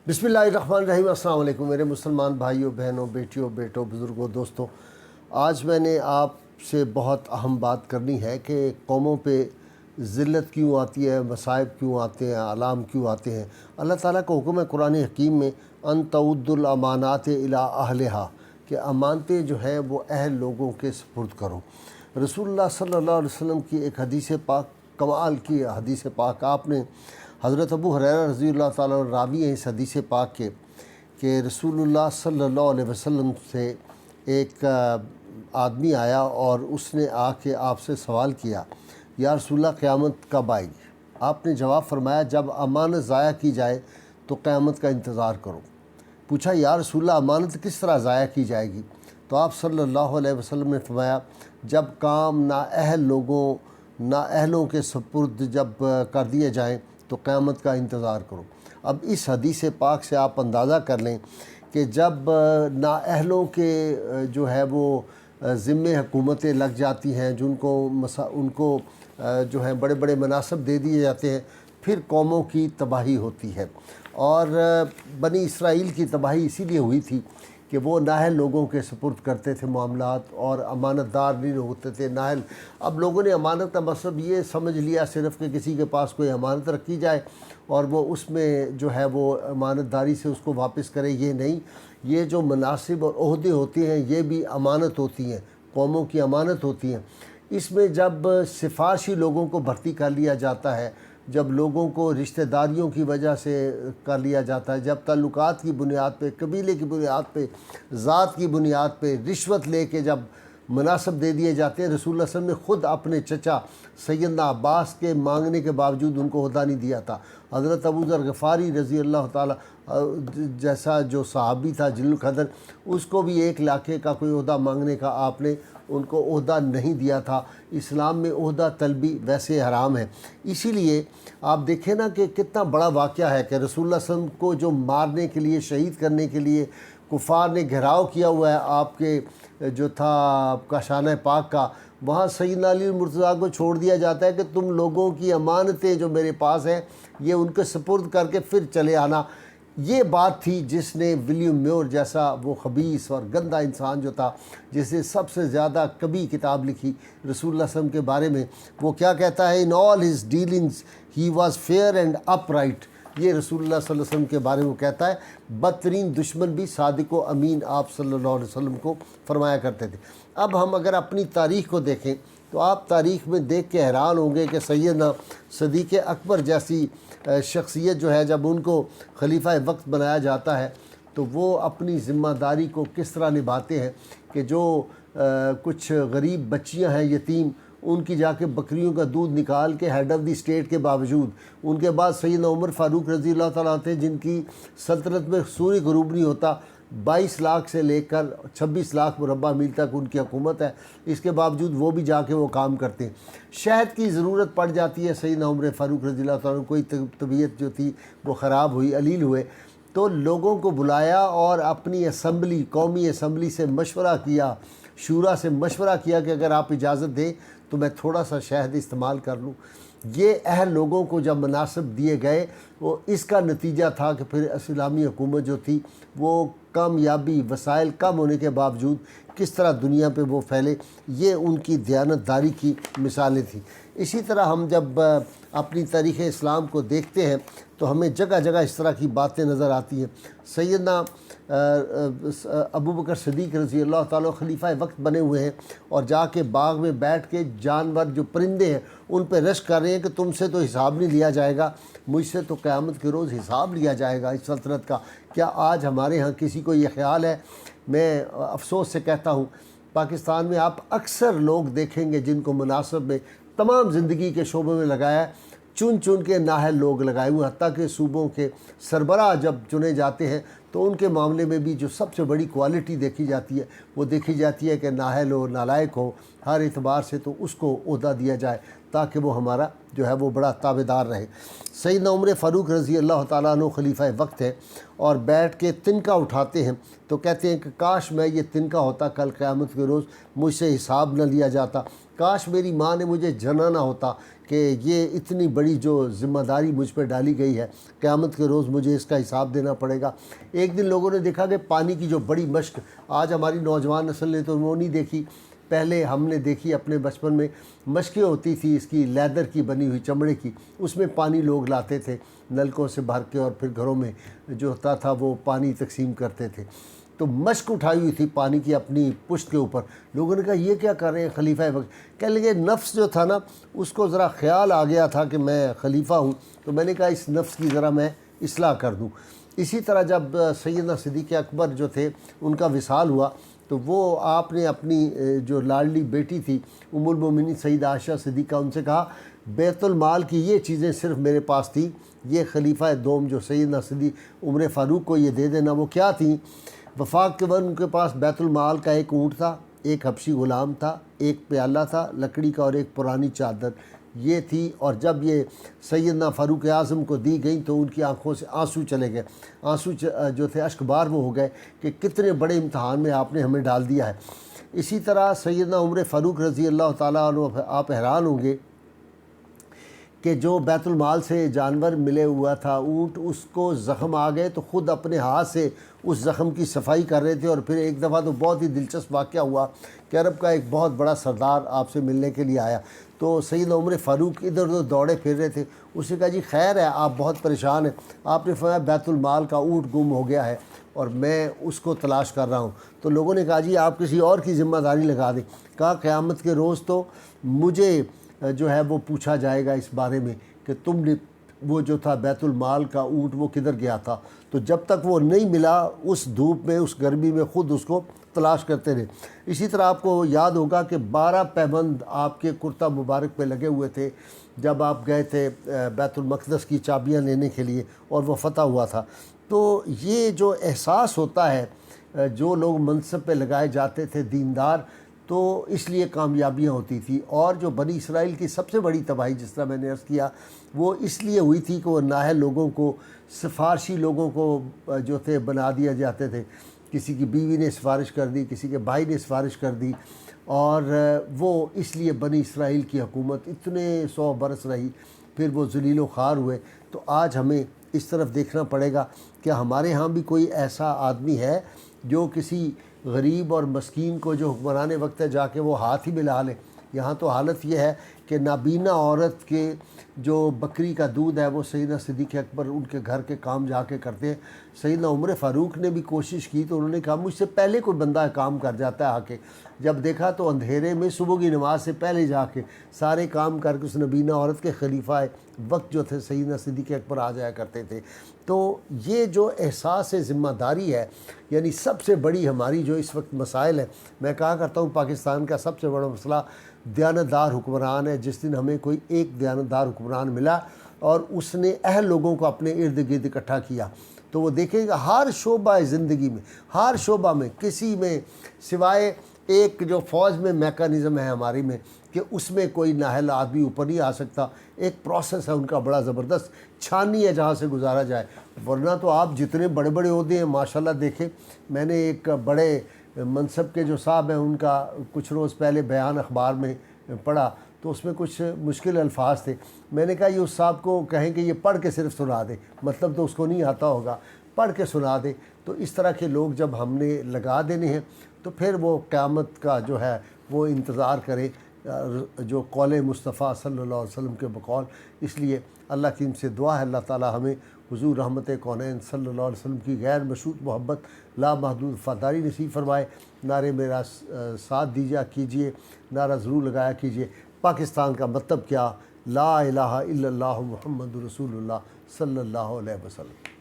बिस्मिल्लाहिर्रहमानिर्रहीम। अस्सलाम वालेकुम मेरे मुसलमान भाइयों बहनों बेटियों बेटों बुज़ुर्गों दोस्तों। आज मैंने आपसे बहुत अहम बात करनी है कि कौमों पे ज़िल्लत क्यों आती है, मसाइब क्यों आते हैं, आलाम क्यों आते हैं। अल्लाह ताला का हुक्म है कुरान हकीम में, अन तउद्दुल अमानात इला अहलिहा, कि अमानतें जो हैं वो अहल लोगों के सुपुर्द करो। रसूलुल्लाह सल्लल्लाहु अलैहि वसल्लम की एक हदीस पाक, कमाल की हदीस पाक, आपने हज़रत अबू हुरैरा रज़ियल्लाहु ताला अन्हु रावी हैं इस हदीस पाक के, कि रसूलुल्लाह सल्लल्लाहु अलैहि वसल्लम से एक आदमी आया और उसने आके आपसे सवाल किया, या रसूलल्लाह क़यामत कब आएगी। आपने जवाब फरमाया, जब अमानत ज़ाया की जाए तो क़यामत का इंतज़ार करो। पूछा, या रसूलल्लाह अमानत किस तरह ज़ाया की जाएगी। तो आप सल्लल्लाहु अलैहि वसल्लम ने फरमाया, जब काम नाअहल लोगों नाअहलों के सुपुर्द जब कर दिए जाएँ तो क़यामत का इंतज़ार करो। अब इस हदीस पाक से आप अंदाज़ा कर लें कि जब नाअहलों के जो है वो ज़िम्मे हुकूमतें लग जाती हैं, उनको जो है बड़े बड़े मनासब दे दिए जाते हैं, फिर कौमों की तबाही होती है। और बनी इसराइल की तबाही इसीलिए हुई थी कि वो नाअहल लोगों के सुपुर्द करते थे मामलात, और अमानतदार नहीं होते थे नाअहल। अब लोगों ने अमानत का मतलब ये समझ लिया सिर्फ़ कि किसी के पास कोई अमानत रखी जाए और वो उसमें जो है वो अमानतदारी से उसको वापस करे। ये नहीं, ये जो मनासिब और ओहदे होते हैं ये भी अमानत होती हैं, कौमों की अमानत होती हैं। इसमें जब सिफारशी लोगों को भर्ती कर लिया जाता है, जब लोगों को रिश्तेदारियों की वजह से कर लिया जाता है, जब ताल्लुकात की बुनियाद पे, कबीले की बुनियाद पे, ज़ात की बुनियाद पे रिश्वत लेके जब मनासब दे दिए जाते हैं। रसूलुल्लाह सल्लल्लाहु अलैहि वसल्लम ने ख़ुद अपने चचा सैयदना अब्बास के मांगने के बावजूद उनको ओहदा नहीं दिया था। हज़रत अबू ज़र ग़फ़ारी रज़ी अल्लाह ताला जैसा जो सहाबी था जिल्लुल क़दर, उसको भी 1 लाखे का कोई ओहदा मांगने का आपने उनको ओहदा नहीं दिया था। इस्लाम में ओहदा तलबी वैसे हराम है। इसीलिए आप देखें ना कि कितना बड़ा वाक़या है कि रसूलुल्लाह सल्लल्लाहु अलैहि वसल्लम को जो मारने के लिए, शहीद करने के लिए कुफ़ार ने घेराव किया हुआ है आपके जो था आपका शान पाक का, वहाँ सैयदना अली मुर्तज़ा को छोड़ दिया जाता है कि तुम लोगों की अमानतें जो मेरे पास हैं ये उनके सुपुर्द करके फिर चले आना। ये बात थी जिसने विलियम म्योर जैसा वो खबीस और गंदा इंसान जो था, जिसने सबसे ज़्यादा कभी किताब लिखी रसूलुल्लाह सल्लल्लाहु अलैहि वसल्लम के बारे में, वो क्या कहता है, in all his dealings he was fair and upright. ये रसूलुल्लाह सल्लल्लाहु अलैहि वसल्लम के बारे में वो कहता है। बदतरीन दुश्मन भी सादिक व अमीन आप सल्लल्लाहु अलैहि वसल्लम को फरमाया करते थे। अब हम अगर अपनी तारीख़ को देखें तो आप तारीख़ में देख के हैरान होंगे कि सैयदना सदीक़ अकबर जैसी शख्सियत जो है, जब उनको खलीफा वक्त बनाया जाता है तो वो अपनी ज़िम्मेदारी को किस तरह निभाते हैं कि जो कुछ गरीब बच्चियां हैं यतीम, उनकी जाके बकरियों का दूध निकाल के हेड ऑफ़ द स्टेट के बावजूद, उनके बाद सैयदना उमर फ़ारूक रज़ी अल्लाह ताला थे जिनकी सल्तनत में सूर्य ग़ुरूब नहीं होता, 22 लाख से लेकर 26 लाख मुरबा मील तक उनकी हुकूमत है, इसके बावजूद वो भी जाके वो काम करते हैं। शहद की ज़रूरत पड़ जाती है, सैयदना उमर फ़ारूक रज़ी अल्लाह ताला कोई तबीयत जो थी वो ख़राब हुई, अलील हुए, तो लोगों को बुलाया और अपनी असम्बली, कौमी असम्बली से मशवरा किया, शूरा से मशवरा किया कि अगर आप इजाज़त दें तो मैं थोड़ा सा शहद इस्तेमाल कर लूँ। ये अहल लोगों को जब मनासब दिए गए, वो इसका नतीजा था कि फिर इस्लामी हुकूमत जो थी वो कामयाबी, वसाइल कम होने के बावजूद किस तरह दुनिया पे वो फैले, ये उनकी दयानतदारी की मिसालें थी। इसी तरह हम जब अपनी तारीख़ इस्लाम को देखते हैं तो हमें जगह जगह इस तरह की बातें नज़र आती हैं। सैयदना अबू बकर सिद्दीक़ रज़ी अल्लाह ताला खलीफा वक्त बने हुए हैं और जाके बाग में बैठ के जानवर जो परिंदे हैं उन पर रश कर रहे हैं कि तुमसे तो हिसाब नहीं लिया जाएगा, मुझसे तो क़यामत के रोज़ हिसाब लिया जाएगा इस सल्तनत का। क्या आज हमारे यहाँ किसी को ये ख्याल है? मैं अफसोस से कहता हूँ, पाकिस्तान में आप अक्सर लोग देखेंगे जिनको मुनासिब में तमाम ज़िंदगी के शोबों में लगाया है, चुन चुन के नाअहल लोग लगाए हुए। हत्ता के सूबों के सरबराह जब चुने जाते हैं तो उनके मामले में भी जो सबसे बड़ी क्वालिटी देखी जाती है वो देखी जाती है कि नाअहल हो, नालायक हो, हर एतबार से तो उसको ओहदा दिया जाए ताकि वो हमारा جو ہے وہ بڑا تابعدار رہے۔ سیدنا عمر فاروق رضی اللہ تعالیٰ عنہ خلیفہ وقت ہے اور بیٹھ کے تنکا اٹھاتے ہیں تو کہتے ہیں کہ کاش میں یہ تنکا ہوتا کل قیامت کے روز مجھ سے حساب نہ لیا جاتا، کاش میری ماں نے مجھے جنا نہ ہوتا کہ یہ اتنی بڑی جو ذمہ داری مجھ پہ ڈالی گئی ہے، قیامت کے روز مجھے اس کا حساب دینا پڑے گا۔ ایک دن لوگوں نے دیکھا کہ پانی کی جو بڑی مشق، آج ہماری نوجوان نسل نے تو وہ نہیں دیکھی، پہلے ہم نے دیکھی اپنے بچپن میں مشقیں ہوتی تھی اس کی لیدر کی بنی ہوئی چمڑے کی، اس میں پانی لوگ لاتے تھے نلکوں سے بھر کے اور پھر گھروں میں جو ہوتا تھا وہ پانی تقسیم کرتے تھے۔ تو مشق اٹھائی ہوئی تھی پانی کی اپنی پشت کے اوپر، لوگوں نے کہا یہ کیا کر رہے ہیں خلیفہ وقت؟ کہنے لگے نفس جو تھا نا اس کو ذرا خیال آ گیا تھا کہ میں خلیفہ ہوں، تو میں نے کہا اس نفس کی ذرا میں اصلاح کر دوں۔ اسی طرح جب سیدنا صدیق اکبر جو تھے ان کا وصال ہوا تو وہ آپ نے اپنی جو لاڈلی بیٹی تھی ام المومنین سیدہ عائشہ صدیقہ، ان سے کہا بیت المال کی یہ چیزیں صرف میرے پاس تھیں، یہ خلیفہ دوم جو سیدنا صدیق عمر فاروق کو یہ دے دینا۔ وہ کیا تھیں؟ وفاق کے وقت ان کے پاس بیت المال کا ایک اونٹ تھا، ایک حبشی غلام تھا، ایک پیالہ تھا لکڑی کا اور ایک پرانی چادر، یہ تھی۔ اور جب یہ سیدنا فاروق اعظم کو دی گئیں تو ان کی آنکھوں سے آنسو چلے گئے، آنسو جو تھے اشک بار وہ ہو گئے کہ کتنے بڑے امتحان میں آپ نے ہمیں ڈال دیا ہے۔ اسی طرح سیدنا عمر فاروق رضی اللہ تعالیٰ عنہ، آپ حیران ہوں گے کہ جو بیت المال سے جانور ملے ہوا تھا اونٹ، اس کو زخم آ گئے تو خود اپنے ہاتھ سے اس زخم کی صفائی کر رہے تھے۔ اور پھر ایک دفعہ تو بہت ہی دلچسپ واقعہ ہوا کہ عرب کا ایک بہت بڑا سردار آپ سے ملنے کے لیے آیا، تو سیدنا عمر فاروق ادھر ادھر دوڑے پھر رہے تھے، اس نے کہا جی خیر ہے، آپ بہت پریشان ہیں؟ آپ نے فرمایا بیت المال کا اونٹ گم ہو گیا ہے اور میں اس کو تلاش کر رہا ہوں۔ تو لوگوں نے کہا جی آپ کسی اور کی ذمہ داری لگا دیں۔ کہا قیامت کے روز تو مجھے جو ہے وہ پوچھا جائے گا اس بارے میں کہ تم نے وہ جو تھا بیت المال کا اونٹ وہ کدھر گیا تھا؟ تو جب تک وہ نہیں ملا اس دھوپ میں اس گرمی میں خود اس کو تلاش کرتے رہے۔ اسی طرح آپ کو یاد ہوگا کہ 12 پیبند آپ کے کرتا مبارک پہ لگے ہوئے تھے جب آپ گئے تھے بیت المقدس کی چابیاں لینے کے لیے اور وہ فتح ہوا تھا۔ تو یہ جو احساس ہوتا ہے، جو لوگ منصب پہ لگائے جاتے تھے دیندار، تو اس لیے کامیابیاں ہوتی تھی۔ اور جو بنی اسرائیل کی سب سے بڑی تباہی جس طرح میں نے عرض کیا وہ اس لیے ہوئی تھی کہ وہ نااہل لوگوں کو، سفارشی لوگوں کو جو تھے بنا دیا جاتے تھے، کسی کی بیوی نے سفارش کر دی، کسی کے بھائی نے سفارش کر دی، اور وہ اس لیے بنی اسرائیل کی حکومت اتنے 100 برس رہی، پھر وہ ذلیل و خوار ہوئے۔ تو آج ہمیں اس طرف دیکھنا پڑے گا کہ ہمارے ہاں بھی کوئی ایسا آدمی ہے جو کسی غریب اور مسکین کو جو حکمران وقت ہے جا کے وہ ہاتھ ہی ملا لے۔ یہاں تو حالت یہ ہے کہ نابینا عورت کے جو بکری کا دودھ ہے وہ سیدنا صدیق اکبر ان کے گھر کے کام جا کے کرتے ہیں۔ سیدنا عمر فاروق نے بھی کوشش کی تو انہوں نے کہا مجھ سے پہلے کوئی بندہ کام کر جاتا ہے آ کے، جب دیکھا تو اندھیرے میں صبح کی نماز سے پہلے جا کے سارے کام کر کے اس نبینا عورت کے خلیفہ وقت جو تھے سیدنا صدیق اکبر آ جایا کرتے تھے۔ تو یہ جو احساس ذمہ داری ہے، یعنی سب سے بڑی ہماری جو اس وقت مسائل ہیں، میں کہا کرتا ہوں پاکستان کا سب سے بڑا مسئلہ دیانتدار حکمران ہے۔ جس دن ہمیں کوئی ایک دیانتدار حکمران ملا اور اس نے اہل لوگوں کو اپنے ارد گرد اکٹھا کیا تو وہ دیکھیں گا ہر شعبہ زندگی میں، ہر شعبہ میں، کسی میں سوائے ایک جو فوج میں میکانزم ہے ہماری میں کہ اس میں کوئی نااہل آدمی اوپر نہیں آ سکتا، ایک پروسیس ہے ان کا بڑا زبردست، چھانی ہے جہاں سے گزارا جائے۔ ورنہ تو آپ جتنے بڑے بڑے عہدے ہیں ماشاءاللہ دیکھیں، میں نے ایک بڑے منصب کے جو صاحب ہیں ان کا کچھ روز پہلے بیان اخبار میں پڑھا تو اس میں کچھ مشکل الفاظ تھے۔ میں نے کہا یہ اس صاحب کو کہیں کہ یہ پڑھ کے صرف سنا دے، مطلب تو اس کو نہیں آتا ہوگا، پڑھ کے سنا دے۔ تو اس طرح کے لوگ جب ہم نے لگا دینے ہیں تو پھر وہ قیامت کا جو ہے وہ انتظار کرے جو قول مصطفیٰ صلی اللہ علیہ وسلم کے بقول۔ اس لیے اللہ کی ان سے دعا ہے اللہ تعالی ہمیں حضور رحمت کونین صلی اللہ علیہ وسلم کی غیر مشروط محبت لامحدود وفاداری نصیب فرمائے۔ نعرے میرا ساتھ کیجیے، نعرہ ضرور لگایا کیجیے۔ پاکستان کا مطلب کیا؟ لا الہ الا اللہ محمد رسول اللہ صلی اللہ علیہ وسلم۔